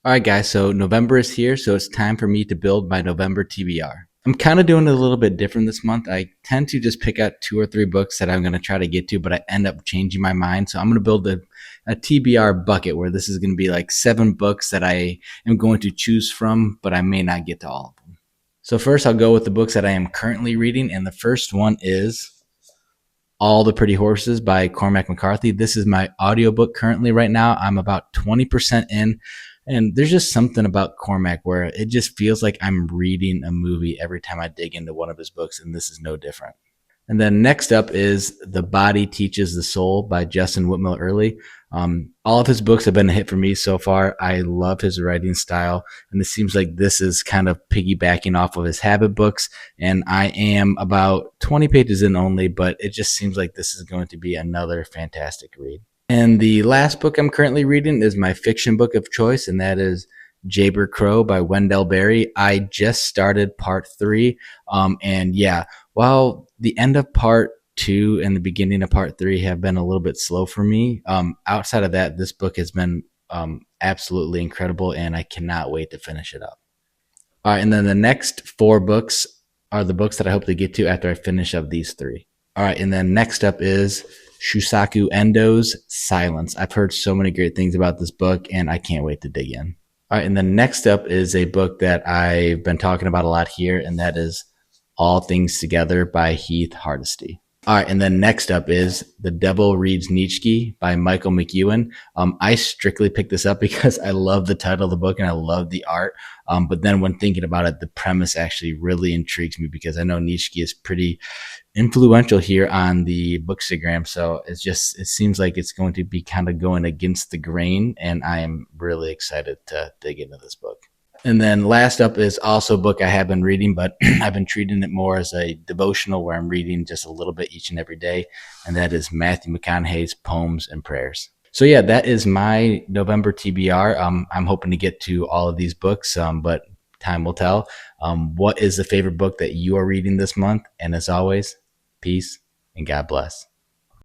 All right, guys, so November is here, so it's time for me to build my November TBR. I'm kind of doing it a little bit different this month. I tend to just pick out 2 or 3 books that I'm going to try to get to, but I end up changing my mind. So I'm going to build a TBR bucket where this is going to be like 7 books that I am going to choose from, but I may not get to all of them. So first, I'll go with the books that I am currently reading, and the first one is All the Pretty Horses by Cormac McCarthy. This is my audiobook currently right now. I'm about 20% in. And there's just something about Cormac where it just feels like I'm reading a movie every time I dig into one of his books, and this is no different. And then next up is The Body Teaches the Soul by Justin Whitmore Early. All of his books have been a hit for me so far. I love his writing style, and it seems like this is kind of piggybacking off of his Habit books. And I am about 20 pages in only, but it just seems like this is going to be another fantastic read. And the last book I'm currently reading is my fiction book of choice, and that is Jayber Crow by Wendell Berry. I just started part 3. And yeah, while the end of part 2 and the beginning of part 3 have been a little bit slow for me, outside of that, this book has been absolutely incredible, and I cannot wait to finish it up. All right, and then the next 4 books are the books that I hope to get to after I finish up these 3. All right, and then next up is Shusaku Endo's Silence. I've heard so many great things about this book, and I can't wait to dig in. All right, and then next up is a book that I've been talking about a lot here, and that is All Things Together by Heath Hardesty. All right, and then next up is The Devil Reads Nietzsche by Michael McEwen. I strictly picked this up because I love the title of the book and I love the art. But then when thinking about it, the premise actually really intrigues me because I know Nietzsche is pretty influential here on the Bookstagram. So it seems like it's going to be kind of going against the grain, and I am really excited to dig into this book. And then last up is also a book I have been reading, but I've been treating it more as a devotional where I'm reading just a little bit each and every day. And that is Matthew McConaughey's Poems and Prayers. So yeah, that is my November TBR. I'm hoping to get to all of these books, but time will tell. What is the favorite book that you are reading this month? And as always, peace and God bless.